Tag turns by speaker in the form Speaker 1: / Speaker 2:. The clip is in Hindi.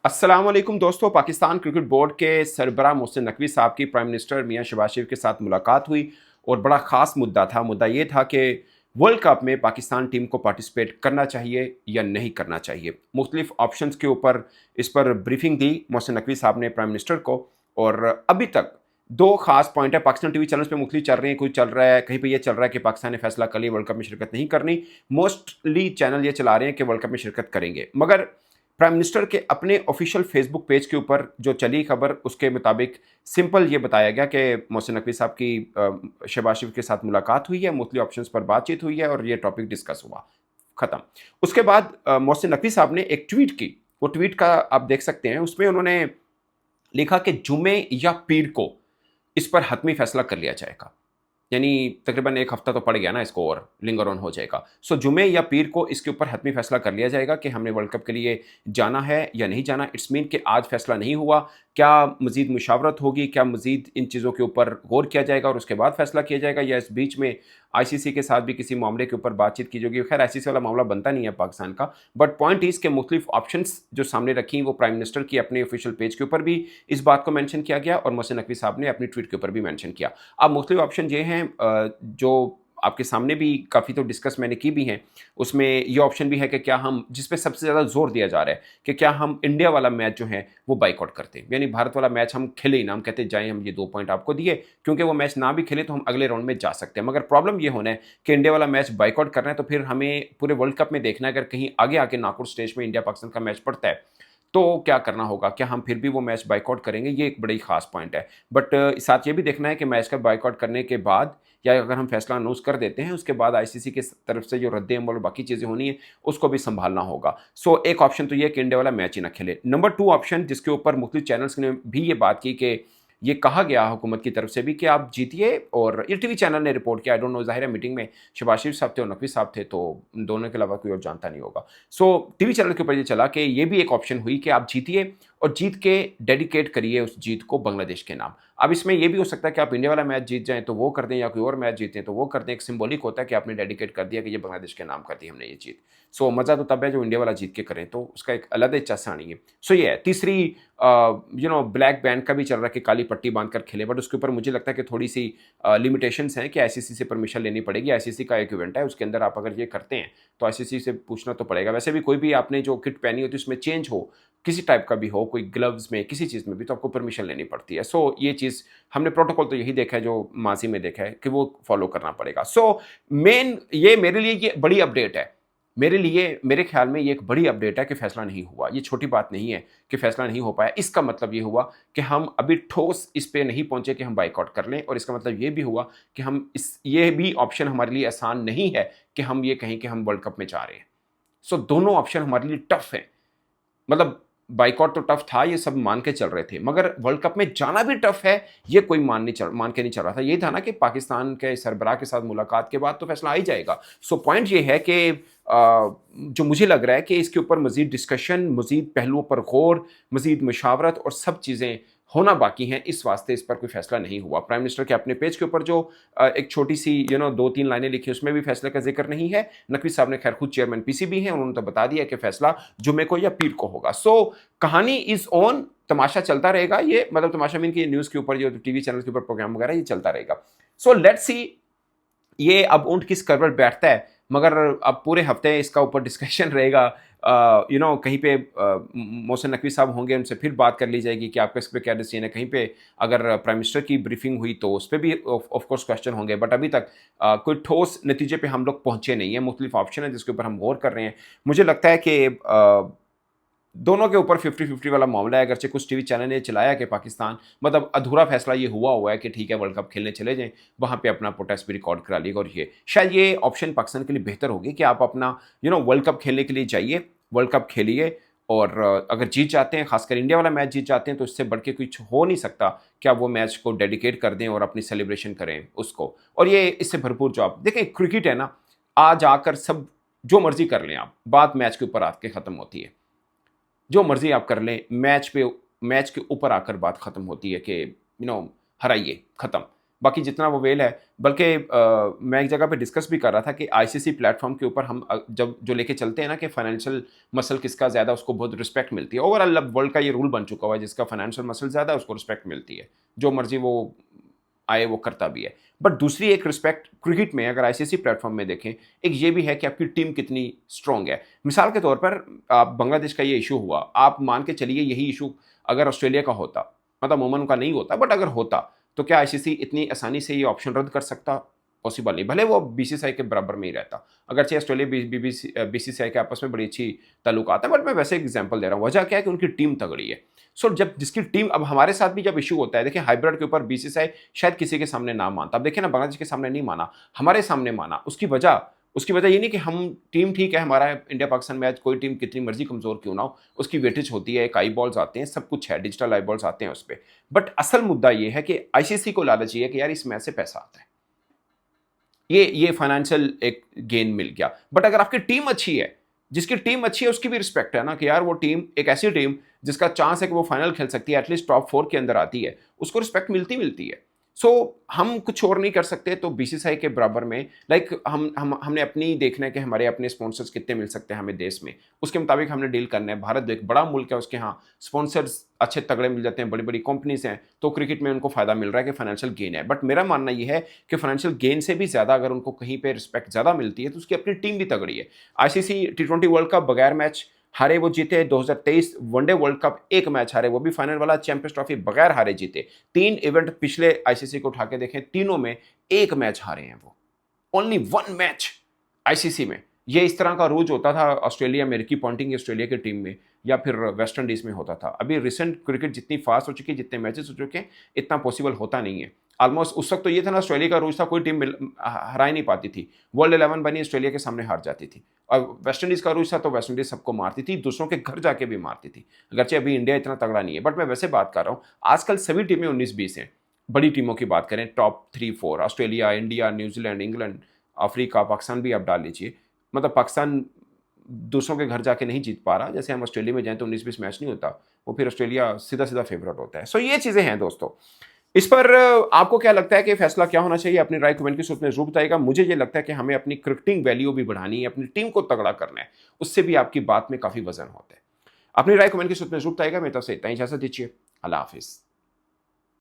Speaker 1: अस्सलाम वालेकुम दोस्तों। पाकिस्तान क्रिकेट बोर्ड के सरबराह मोहसिन नकवी साहब की प्राइम मिनिस्टर मियां शहबाज शरीफ के साथ मुलाकात हुई और बड़ा ख़ास मुद्दा था। मुद्दा ये था कि वर्ल्ड कप में पाकिस्तान टीम को पार्टिसिपेट करना चाहिए या नहीं करना चाहिए। मुख्तलिफ ऑप्शंस के ऊपर इस पर ब्रीफिंग दी मोहसिन नकवी साहब ने प्राइम मिनिस्टर को। और अभी तक दो खास पॉइंट है। पाकिस्तान टीवी चैनल्स पे मुख्तलिफ चल रहे हैं। कोई चल रहा है, कहीं पे ये चल रहा है कि पाकिस्तान ने फैसला कर लिया वर्ल्ड कप में शिरकत नहीं करनी। मोस्टली चैनल ये चला रहे हैं कि वर्ल्ड कप में शिरकत करेंगे। मगर प्राइम मिनिस्टर के अपने ऑफिशियल फेसबुक पेज के ऊपर जो चली खबर, उसके मुताबिक सिंपल ये बताया गया कि मोहसिन नकवी साहब की शहबाज शरीफ के साथ मुलाकात हुई है, मुख्तलिफ ऑप्शंस पर बातचीत हुई है और ये टॉपिक डिस्कस हुआ, खत्म। उसके बाद मोहसिन नकवी साहब ने एक ट्वीट की। वो ट्वीट का आप देख सकते हैं, उसमें उन्होंने लिखा कि जुमे या पीर को इस पर हतमी फैसला कर लिया जाएगा। यानी तकरीबन एक हफ्ता तो पड़ गया ना इसको, और लिंगर ऑन हो जाएगा। सो जुमे या पीर को इसके ऊपर हतमी फैसला कर लिया जाएगा कि हमने वर्ल्ड कप के लिए जाना है या नहीं जाना। इट्स मीन कि आज फैसला नहीं हुआ, क्या मजीद मुशावरत होगी, क्या मजीद इन चीज़ों के ऊपर गौर किया जाएगा और उसके बाद फैसला किया जाएगा, या इस बीच में आईसीसी के साथ भी किसी मामले के ऊपर बातचीत की जाएगी। खैर आईसीसी वाला मामला बनता नहीं है पाकिस्तान का, बट पॉइंट इज के मुख्तलिफ ऑप्शंस जो सामने रखी, वो प्राइम मिनिस्टर की अपने ऑफिशियल पेज के ऊपर भी इस बात को मैंशन किया गया और मोहसिन नकवी साहब ने अपनी ट्वीट के ऊपर भी मैंशन किया। अब मुख्तलिफ ऑप्शन ये हैं जो आपके सामने भी काफ़ी तो डिस्कस मैंने की भी हैं। उसमें ये ऑप्शन भी है कि क्या हम, जिस पे सबसे ज़्यादा जोर दिया जा रहा है, कि क्या हम इंडिया वाला मैच जो है वो बाइकआउट करते हैं, यानी भारत वाला मैच हम खेले ही ना। हम कहते जाएं, हम ये 2 पॉइंट आपको दिए, क्योंकि वो मैच ना भी खेले तो हम अगले राउंड में जा सकते हैं। मगर प्रॉब्लम ये होना है कि इंडिया वाला मैच बाइकआउट करना है तो फिर हमें पूरे वर्ल्ड कप में देखना है। अगर कहीं आगे आके नॉकआउट स्टेज में इंडिया पाकिस्तान का मैच पड़ता है तो क्या करना होगा, क्या हम फिर भी वो मैच बाइकआउट करेंगे? ये एक बड़ी खास पॉइंट है। बट साथ ये भी देखना है कि मैच का बाइकआउट करने के बाद, या अगर हम फैसला अनाउंस कर देते हैं, उसके बाद आईसीसी की तरफ से जो रद्द-ए-अमल और बाकी चीज़ें होनी है उसको भी संभालना होगा। सो एक ऑप्शन तो ये है कि इंडिया वाला मैच ही ना खेले। नंबर 2 ऑप्शन, जिसके ऊपर मुख्तलिफ चैनल्स ने भी ये बात की कि ये कहा गया हुकूमत की तरफ से भी कि आप जीतिए, और ये टीवी चैनल ने रिपोर्ट किया। आई डोंट नो, ज़ाहिर है मीटिंग में शहबाज शरीफ साहब थे और नकवी साहब थे, तो उन दोनों के अलावा कोई और जानता नहीं होगा। सो टीवी चैनल के ऊपर ये चला कि ये भी एक ऑप्शन हुई कि आप जीतिए और जीत के डेडिकेट करिए उस जीत को बांग्लादेश के नाम। अब इसमें ये भी हो सकता है कि आप इंडिया वाला मैच जीत जाएं तो वो कर दें, या कोई और मैच जीतें तो वो कर दें। एक सिंबॉलिक होता है कि आपने डेडिकेट कर दिया कि ये बांग्लादेश के नाम कर दी हमने ये जीत। सो मज़ा तो तब है जो इंडिया वाला जीत के करें, तो उसका एक अलग चासानी है। सो ये है। तीसरी, ब्लैक बैंड का भी चल रहा है कि काली पट्टी बांधकर खेले, बट उसके ऊपर मुझे लगता है कि थोड़ी सी लिमिटेशंस हैं कि आईसीसी से परमिशन लेनी पड़ेगी। आईसीसी का एक इवेंट है, उसके अंदर आप अगर ये करते हैं तो आईसीसी से पूछना तो पड़ेगा। वैसे भी कोई भी आपने जो किट पहनी होती है उसमें चेंज हो, किसी टाइप का भी हो, कोई ग्लव्स में, किसी चीज़ में भी, तो आपको परमिशन लेनी पड़ती है। सो ये चीज़ हमने प्रोटोकॉल तो यही देखा है जो माजी में देखा है कि वो फॉलो करना पड़ेगा। सो मेन ये मेरे लिए ये बड़ी अपडेट है। मेरे लिए, मेरे ख्याल में ये एक बड़ी अपडेट है कि फैसला नहीं हुआ। ये छोटी बात नहीं है कि फैसला नहीं हो पाया। इसका मतलब ये हुआ कि हम अभी ठोस इस पे नहीं पहुंचे कि हम बाइकआउट कर लें, और इसका मतलब ये भी हुआ कि हम ये भी ऑप्शन हमारे लिए आसान नहीं है कि हम ये कहें कि हम वर्ल्ड कप में जा रहे हैं। सो दोनों ऑप्शन हमारे लिए टफ है। मतलब बाइकआउट तो टफ था, ये सब मान के चल रहे थे, मगर वर्ल्ड कप में जाना भी टफ है, ये कोई मान के नहीं चल रहा था। ये था ना कि पाकिस्तान के सरबराह के साथ मुलाकात के बाद तो फैसला आ ही जाएगा। सो पॉइंट ये है कि जो मुझे लग रहा है कि इसके ऊपर मजीद डिस्कशन, मजीद पहलुओं पर गौर, मजीद मुशावरत और सब चीज़ें होना बाकी हैं। इस वास्ते इस पर कोई फैसला नहीं हुआ। प्राइम मिनिस्टर के अपने पेज के ऊपर जो एक छोटी सी 2-3 लाइनें लिखी, उसमें भी फैसले का जिक्र नहीं है। नकवी साहब ने खैर खुद चेयरमैन पीसीबी हैं, उन्होंने तो बता दिया कि फैसला जुमे को या पीर को होगा। सो कहानी इज ऑन, तमाशा चलता रहेगा। ये मतलब तमाशा मीन की न्यूज़ के ऊपर, जो टीवी चैनल के ऊपर प्रोग्राम वगैरह, ये चलता रहेगा। सो लेट्स सी ये अब ऊंट किस करवट बैठता है। मगर अब पूरे हफ्ते इसका ऊपर डिस्कशन रहेगा। कहीं पे मोहसिन नकवी साहब होंगे, उनसे फिर बात कर ली जाएगी कि आपका इस पर क्या डिसीजन है। कहीं पे अगर प्राइम मिनिस्टर की ब्रीफिंग हुई तो उस पर भी ऑफ कोर्स क्वेश्चन होंगे। बट अभी तक कोई ठोस नतीजे पे हम लोग पहुंचे नहीं है। मुख्तलिफ ऑप्शन है जिसके ऊपर हम गौर कर रहे हैं। मुझे लगता है कि दोनों के ऊपर 50-50 वाला मामला है। अगरचे कुछ टीवी चैनल ने चलाया कि पाकिस्तान, मतलब अधूरा फैसला ये हुआ है कि ठीक है वर्ल्ड कप खेलने चले जाएं, वहाँ पे अपना प्रोटेस्ट भी रिकॉर्ड करा लेगा। और ये शायद ये ऑप्शन पाकिस्तान के लिए बेहतर होगी कि आप अपना वर्ल्ड कप खेलने के लिए जाइए, वर्ल्ड कप खेलिए, और अगर जीत जाते हैं, खासकर इंडिया वाला मैच जीत जाते हैं, तो इससे बढ़ के कुछ हो नहीं सकता कि आप वो मैच को डेडिकेट कर दें और अपनी सेलिब्रेशन करें उसको। और ये इससे भरपूर जॉब देखें। क्रिकेट है ना, आज आकर सब जो मर्जी कर लें आप, बात मैच के ऊपर आके ख़त्म होती है। जो मर्जी आप कर लें, मैच के ऊपर आकर बात खत्म होती है कि हराइए, खत्म। बाकी जितना वो वेल है, बल्कि मैं एक जगह पे डिस्कस भी कर रहा था कि आईसीसी प्लेटफॉर्म के ऊपर हम जब जो लेके चलते हैं ना कि फाइनेंशियल मसल किसका ज़्यादा, उसको बहुत रिस्पेक्ट मिलती है। ओवरऑल अब वर्ल्ड का ये रूल बन चुका हुआ है, जिसका फाइनेंशियल मसल ज़्यादा है उसको रिस्पेक्ट मिलती है, जो मर्जी वो आए वो करता भी है। बट दूसरी एक रिस्पेक्ट क्रिकेट में अगर आईसीसी प्लेटफॉर्म में देखें, एक ये भी है कि आपकी टीम कितनी स्ट्रांग है। मिसाल के तौर पर आप बांग्लादेश का ये इशू हुआ, आप मान के चलिए यही इशू अगर ऑस्ट्रेलिया का होता, मतलब अमूमन का नहीं होता, बट अगर होता तो क्या आईसीसी इतनी आसानी से ये ऑप्शन रद्द कर सकता? पॉसिबल नहीं, भले वो बीसीसीआई के बराबर में ही रहता। अगरचे ऑस्ट्रेलिया बीसीसीआई के आपस में बड़ी अच्छी ताल्लुकात है, बट मैं वैसे एग्जांपल दे रहा हूँ। वजह क्या है कि उनकी टीम तगड़ी है। सो जब जिसकी टीम, अब हमारे साथ भी जब इशू होता है, देखिए हाइब्रिड के ऊपर बीसीसीआई शायद किसी के सामने ना मानता। अब देखिए ना, बांग्लादेश के सामने नहीं माना, हमारे सामने माना। उसकी वजह ये नहीं कि हम टीम ठीक है, हमारा इंडिया पाकिस्तान मैच कोई टीम कितनी मर्जी कमजोर क्यों ना हो, उसकी वेटेज होती है, एक आई बॉल्स आते हैं, सब कुछ है, डिजिटल आई बॉल्स आते हैं उस पर। बट असल मुद्दा ये है कि आईसीसी को लालच ये है कि यार इस मैच से पैसा आता है, ये फाइनेंशियल एक गेन मिल गया। बट अगर आपकी टीम अच्छी है, जिसकी टीम अच्छी है उसकी भी रिस्पेक्ट है ना, कि यार वो टीम एक ऐसी टीम जिसका चांस है कि वो फाइनल खेल सकती है, एटलीस्ट टॉप 4 के अंदर आती है, उसको रिस्पेक्ट मिलती है। सो हम कुछ और नहीं कर सकते, तो बीसीसीआई के बराबर में लाइक हमने अपनी देखना है कि हमारे अपने स्पॉन्सर्स कितने मिल सकते हैं हमें देश में, उसके मुताबिक हमने डील करना है। भारत एक बड़ा मुल्क है, उसके यहाँ स्पॉन्सर्स अच्छे तगड़े मिल जाते हैं, बड़ी बड़ी कंपनीज हैं, तो क्रिकेट में उनको फायदा मिल रहा है कि फाइनेंशियल गेन है। बट मेरा मानना यह है कि फाइनेंशियल गेन से भी ज्यादा अगर उनको कहीं पे रिस्पेक्ट ज्यादा मिलती है तो उसकी अपनी टीम भी तगड़ी है। आईसीसी टी20 वर्ल्ड कप बगैर मैच हारे वो जीते, 2023 वनडे वर्ल्ड कप एक मैच हारे, वो भी फाइनल वाला, चैंपियंस ट्रॉफी बगैर हारे जीते। 3 इवेंट पिछले आईसीसी को उठा के देखें, तीनों में एक मैच हारे हैं वो, ओनली 1 मैच आईसीसी में। ये इस तरह का रोज होता था ऑस्ट्रेलिया में, रिकी पॉन्टिंग ऑस्ट्रेलिया की टीम में, या फिर वेस्ट इंडीज में होता था। अभी रिसेंट क्रिकेट जितनी फास्ट हो चुकी है, जितने मैचेस हो चुके हैं, इतना पॉसिबल होता नहीं है। ऑलमोस्ट उस वक्त तो ये था ना, ऑस्ट्रेलिया का रोज था, कोई टीम हरा ही नहीं पाती थी। वर्ल्ड 11 बनी, ऑस्ट्रेलिया के सामने हार जाती थी। और वेस्ट इंडीज का रोज था तो वेस्ट इंडीज सबको मारती थी, दूसरों के घर जाके भी मारती थी। अगरचे अभी इंडिया इतना तगड़ा नहीं है, बट मैं वैसे बात कर रहा हूँ, आजकल सभी टीमें 19-20 हैं। बड़ी टीमों की बात करें, top 3-4, Australia, India, New Zealand, England, Africa, Pakistan भी आप डाल लीजिए। मतलब पाकिस्तान दूसरों के घर जाके नहीं जीत पा रहा। जैसे हम ऑस्ट्रेलिया में जाएं तो 19-20 मैच नहीं होता, वो फिर ऑस्ट्रेलिया सीधा सीधा फेवरेट होता है। सो ये चीज़ें हैं दोस्तों। इस पर आपको क्या लगता है कि फैसला क्या होना चाहिए? अपनी राय कमेंट की सूरत में जरूर बताइएगा। मुझे ये लगता है कि हमें अपनी क्रिकेटिंग वैल्यू भी बढ़ानी है, अपनी टीम को तगड़ा करना है, उससे भी आपकी बात में काफ़ी वजन होता है। अपनी राय कमेंट की सूरत में जरूर बताइएगा। मेरी तरफ से इतना ही, इजाजत दीजिए। अल्लाह हाफिज़।